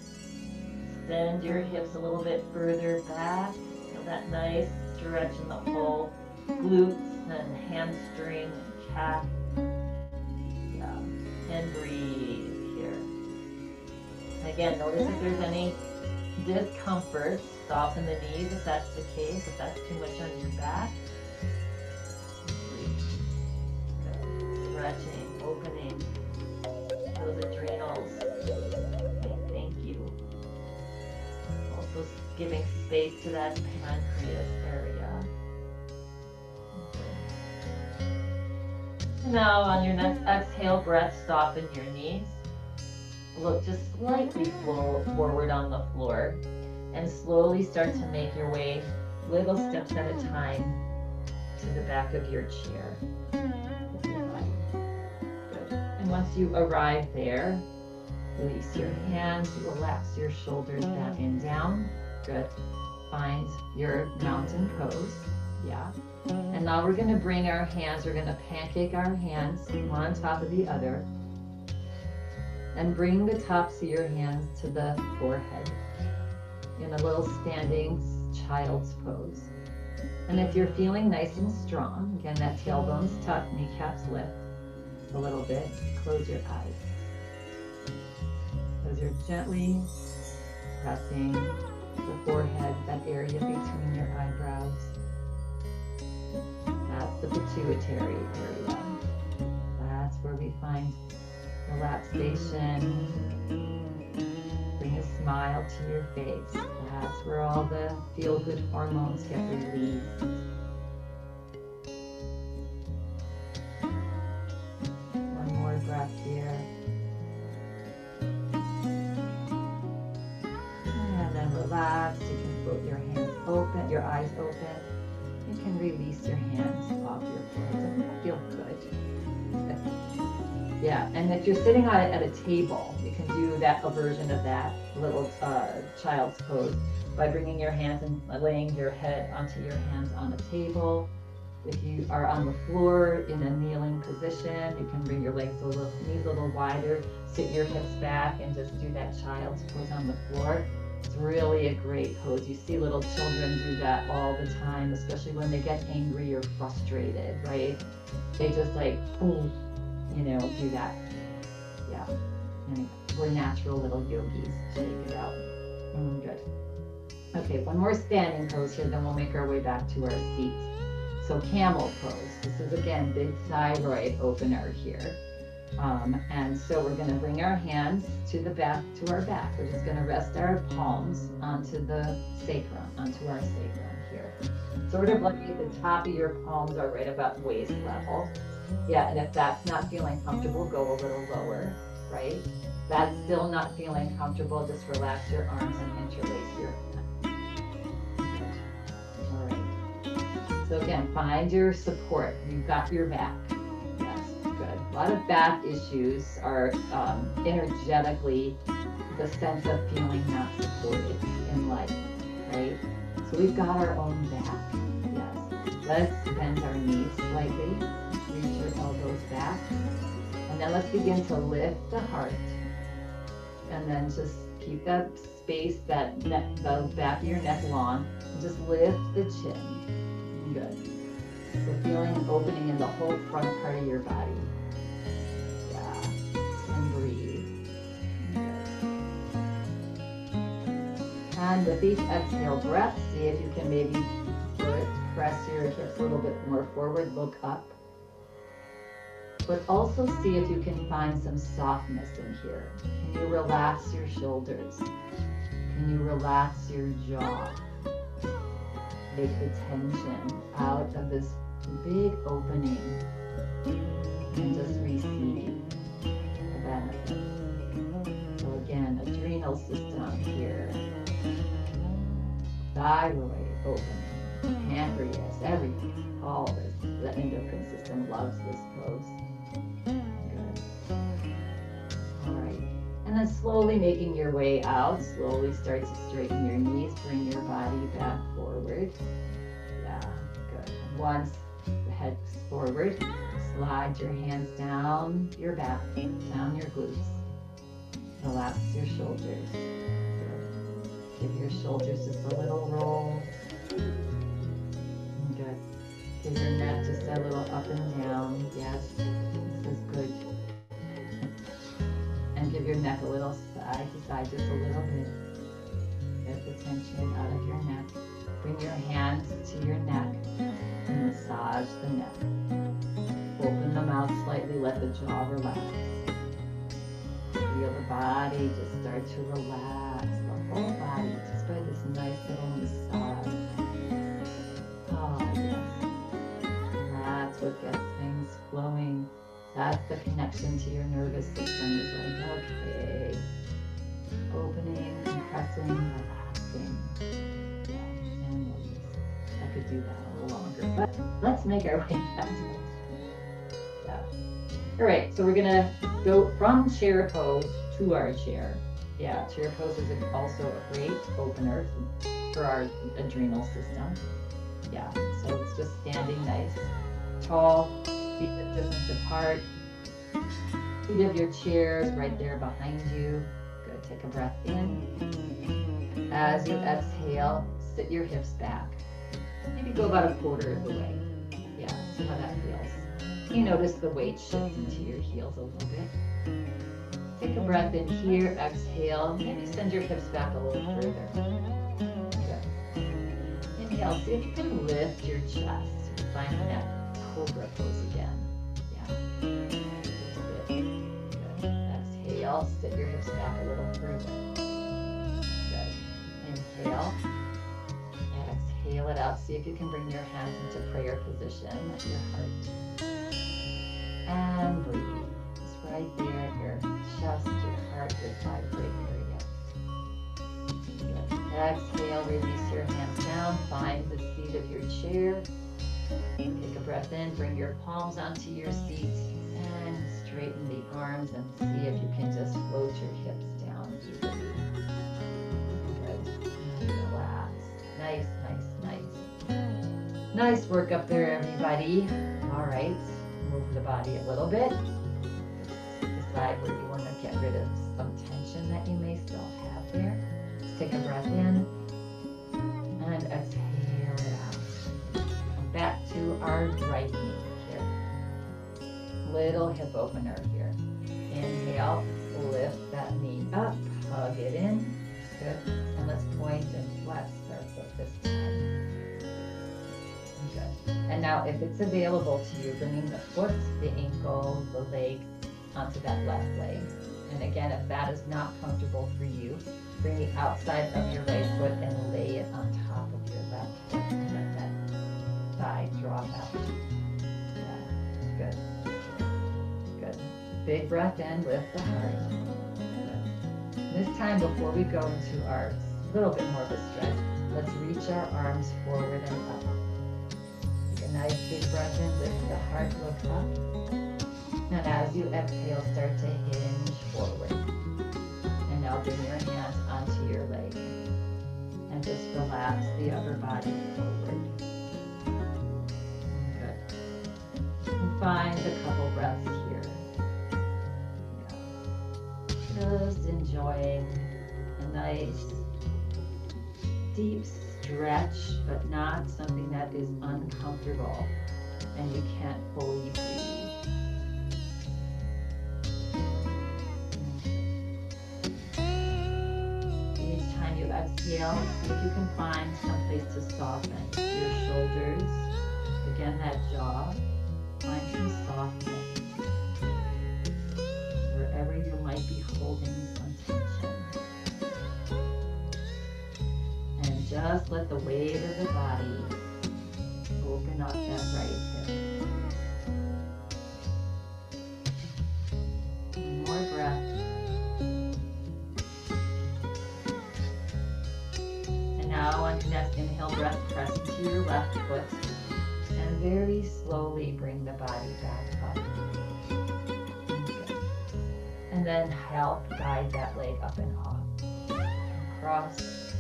Extend your hips a little bit further back. Feel that nice stretch in the whole glutes and hamstring and calf. Yeah. And breathe here. And again, notice if there's any discomfort. Soften the knees if that's the case, if that's too much on your back. Breathe. Good. Stretching, opening those adrenals. Okay, thank you. Also giving space to that pancreas area. Okay. Now on your next exhale breath, soften your knees. Look just slightly forward on the floor and slowly start to make your way little steps at a time to the back of your chair. Good. And once you arrive there, release your hands, relax your shoulders back and down. Good. Find your mountain pose. Yeah. And now we're going to bring our hands, we're going to pancake our hands one on top of the other. And bring the tops of your hands to the forehead in a little standing child's pose. And if you're feeling nice and strong, again, that tailbone's tuck, kneecaps lift a little bit, close your eyes. As you're gently pressing the forehead, that area between your eyebrows. That's the pituitary area. That's where we find relaxation. Bring a smile to your face. That's where all the feel-good hormones get released. One more breath here. And then relax. You can float your hands open, your eyes open. You can release your hands off your forehead. Doesn't that feel good? Yeah, and if you're sitting at a table, you can do a version of that little child's pose by bringing your hands and laying your head onto your hands on a table. If you are on the floor in a kneeling position, you can bring your legs knees a little wider, sit your hips back, and just do that child's pose on the floor. It's really a great pose. You see little children do that all the time, especially when they get angry or frustrated, right? They just like, boom. Do that. Yeah. And we're natural little yogis. Shake it out. Good. Okay, one more standing pose here, then we'll make our way back to our seats. So camel pose. This is, again, big thyroid opener here. And so we're going to bring our hands to our back. We're just going to rest our palms onto the sacrum, onto our sacrum here. Sort of like at the top of your palms are right about waist level. Yeah, and if that's not feeling comfortable, go a little lower, right? That's still not feeling comfortable, just relax your arms and interlace your hands. All right. So again, find your support. You've got your back. Yes, good. A lot of back issues are energetically the sense of feeling not supported in life, right? So we've got our own back. Yes. Let's bend our knees slightly. Reach your elbows back. And then let's begin to lift the heart. And then just keep that space, the back of your neck long. And just lift the chin. Good. So feeling an opening in the whole front part of your body. Yeah. And breathe. Good. And with each exhale breath, see if you can maybe press your hips a little bit more forward, look up. But also see if you can find some softness in here. Can you relax your shoulders? Can you relax your jaw? Take the tension out of this big opening and just receive the benefit. So again, adrenal system here. Thyroid opening, pancreas, everything, all this. The endocrine system loves this pose. Good. All right. And then slowly making your way out, slowly start to straighten your knees, bring your body back forward. Yeah, good. Once the head is forward, slide your hands down your back, down your glutes. Relax your shoulders. Good. Give your shoulders just a little roll. Good. Give your neck just a little up and down. Yes, this is good. And give your neck a little side to side, just a little bit. Get the tension out of your neck. Bring your hands to your neck and massage the neck. Open the mouth slightly, let the jaw relax. Feel the body just start to relax, the whole body, just by this nice little massage. Oh, yes. That's what gets things flowing. That's the connection to your nervous system. Is like, okay, opening, compressing, relaxing. Yeah, and I could do that a little longer, but let's make our way back to it. Yeah. All right, so we're gonna go from chair pose to our chair. Yeah, chair pose is also a great opener for our adrenal system. Yeah, so it's just standing nice, tall, feet at distance apart. Feet of your chairs right there behind you. Good, take a breath in. As you exhale, sit your hips back. Maybe go about a quarter of the way. Yeah, see how that feels. You notice the weight shift into your heels a little bit. Take a breath in here, exhale. Maybe send your hips back a little further. Good. Inhale, see if you can lift your chest. Find that cobra pose again. Yeah. Good. Exhale, sit your hips back a little further. Good. Inhale. Exhale it out. See if you can bring your hands into prayer position at your heart. And breathe. Just right there at your chest, your heart, your vibrate area. Good. Exhale, release your hands down. Find the seat of your chair. Take a breath in, bring your palms onto your seat and straighten the arms and see if you can just float your hips down easily. Good. And relax. Nice, nice, nice. Nice work up there, everybody. All right, move the body a little bit. Decide where you want to get rid of some tension that you may still have there. Just take a breath in and exhale it out. Back to our right knee here. Little hip opener here. Inhale, lift that knee up, hug it in. Good. And let's point and flex our foot this time. Good. And now if it's available to you, bringing the foot, the ankle, the leg onto that left leg. And again, if that is not comfortable for you, bring the outside of your right foot and lay it on top of your left foot and let that thigh drop out. Yeah, good. Good. Big breath in, lift the heart. Good. This time, before we go into our little bit more of a stretch, let's reach our arms forward and up. Take a nice big breath in, lift the heart, look up. And as you exhale, start to hinge forward. And now bring your hands onto your leg. And just relax the upper body forward. Good. And find a couple breaths here. Yeah. Just enjoying a nice deep stretch, but not something that is uncomfortable and you can't fully breathe. Exhale, see if you can find some place to soften your shoulders. Again, that jaw. Find some softness. Wherever you might be holding some tension. And just let the weight of the body open up that right hip. One more breath. Now on your next inhale breath, press into your left foot and very slowly bring the body back up. Good. And And then help guide that leg up and off. Cross.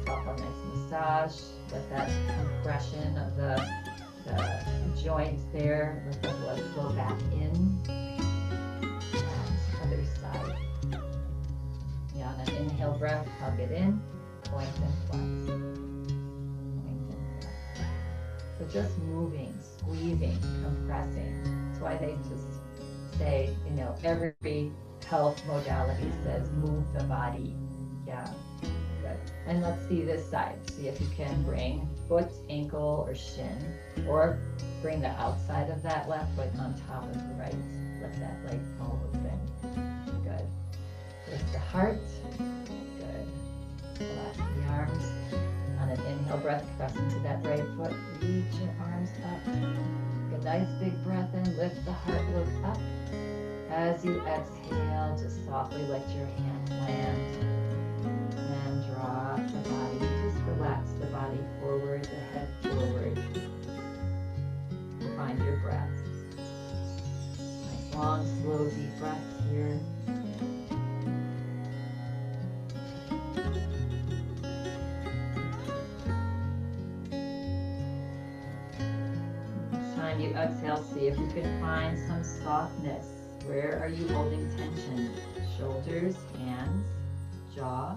Stop a nice massage. Let that compression of the joints there, let the blood flow back in. And other side. Yeah, on an inhale breath, hug it in, point and flex. Point and flex. So just moving, squeezing, compressing. That's why they just say, you know, every health modality says move the body. Yeah, good. And let's see this side. See if you can bring foot, ankle, or shin, or bring the outside of that left foot on top of the right. Let that leg fall open. Good. Lift the heart. Good. Relax the arms. On an inhale breath, press into that right foot. Reach your arms up. Take a nice big breath in. Lift the heart, look up. As you exhale, just softly let your hand land and drop the body. Just relax the body forward, the head forward. Find your breath. Nice long, slow, deep breaths here. Each time you exhale, see if you can find some softness. Where are you holding tension? Shoulders, hands, jaw.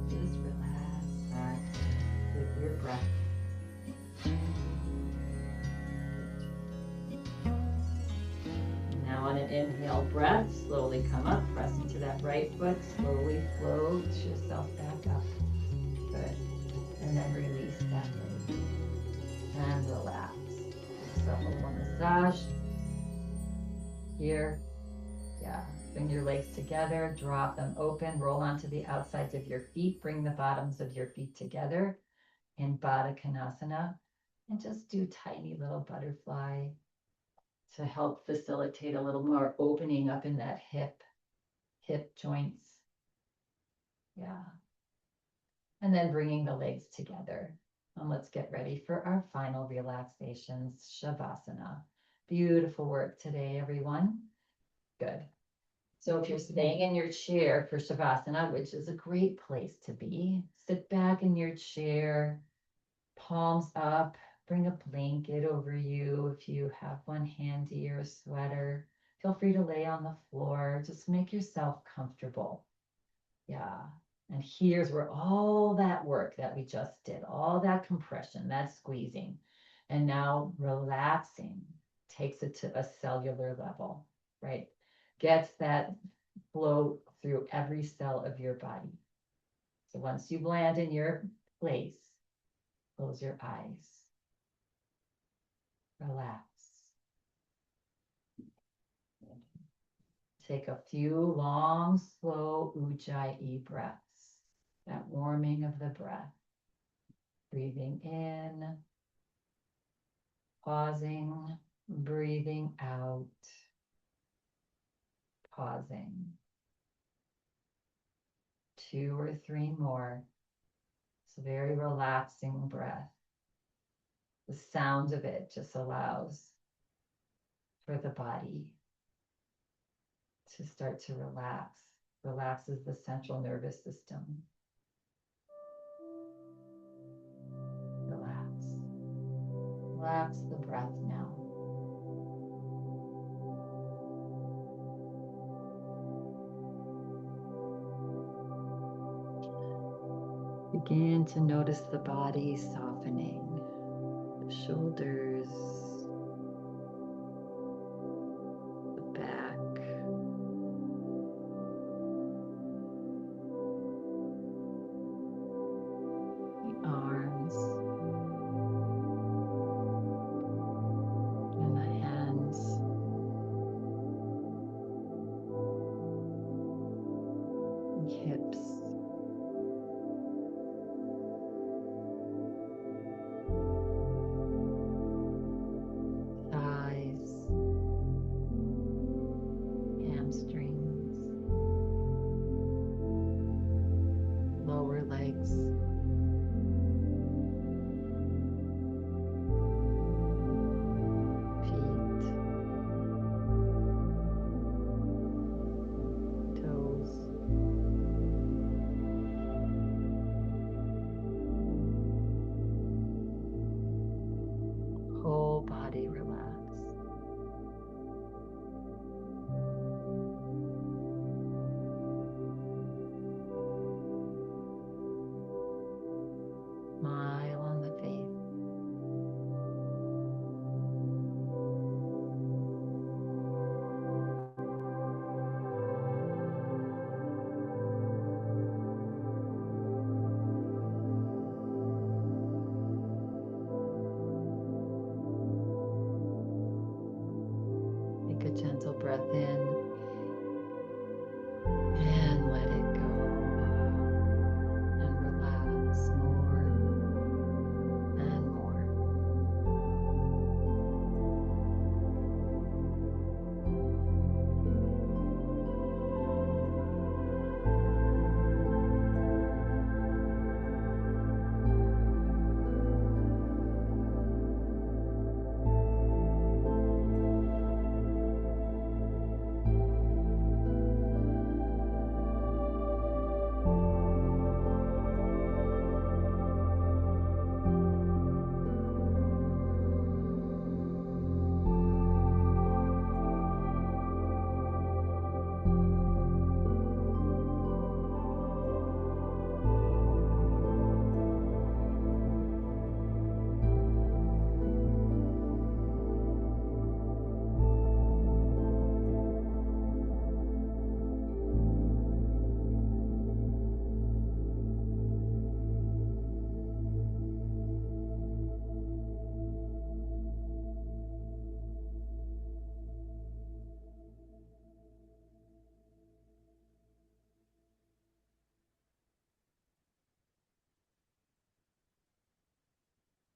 Just relax that with your breath. Now on an inhale breath, slowly come up, press into that right foot, slowly float yourself back up. Good. And then release that leg. And relax. Give yourself a little massage. Here, yeah, bring your legs together, drop them open, roll onto the outsides of your feet, bring the bottoms of your feet together in Baddha Konasana, and just do tiny little butterfly to help facilitate a little more opening up in that hip joints. Yeah. And then bringing the legs together. And let's get ready for our final relaxations, Shavasana. Beautiful work today, everyone. Good. So if you're staying in your chair for Shavasana, which is a great place to be, sit back in your chair, palms up, bring a blanket over you if you have one handy or a sweater. Feel free to lay on the floor. Just make yourself comfortable. Yeah. And here's where all that work that we just did, all that compression, that squeezing, and now relaxing takes it to a cellular level, right? Gets that flow through every cell of your body. So once you land in your place, close your eyes. Relax. Take a few long, slow Ujjayi breaths. That warming of the breath. Breathing in, pausing, breathing out, pausing. 2 or 3 more. It's a very relaxing breath. The sound of it just allows for the body to start to relax. Relaxes the central nervous system. Relax. Relax the breath now. Begin to notice the body softening, the shoulders, the back, the arms, and the hands, and hips. Thighs, hamstrings, lower legs, feet,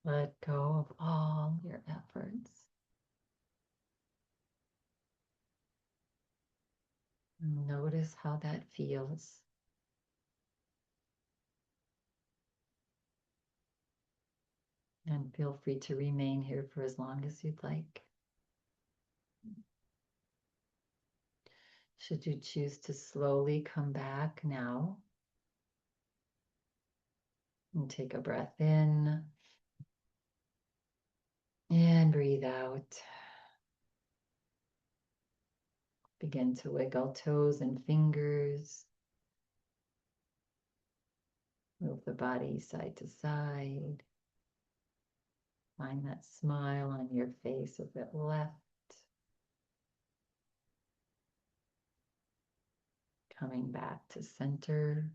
Let go of all your efforts. Notice how that feels. And feel free to remain here for as long as you'd like. Should you choose to slowly come back now, and take a breath in and breathe out. Begin to wiggle toes and fingers. Move the body side to side. Find that smile on your face a bit left. Coming back to center.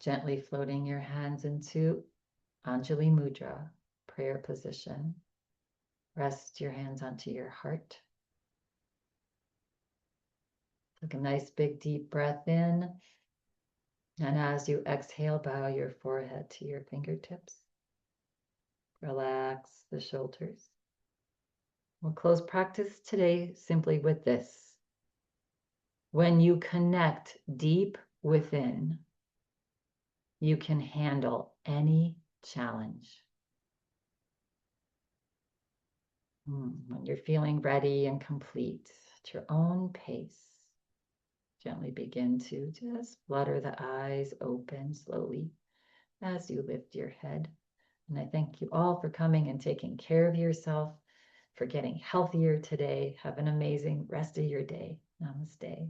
Gently floating your hands into Anjali Mudra, prayer position. Rest your hands onto your heart. Take a nice big deep breath in. And as you exhale, bow your forehead to your fingertips. Relax the shoulders. We'll close practice today simply with this. When you connect deep within, you can handle any challenge. When you're feeling ready and complete at your own pace, gently begin to just flutter the eyes open slowly as you lift your head. And I thank you all for coming and taking care of yourself, for getting healthier today. Have an amazing rest of your day. Namaste.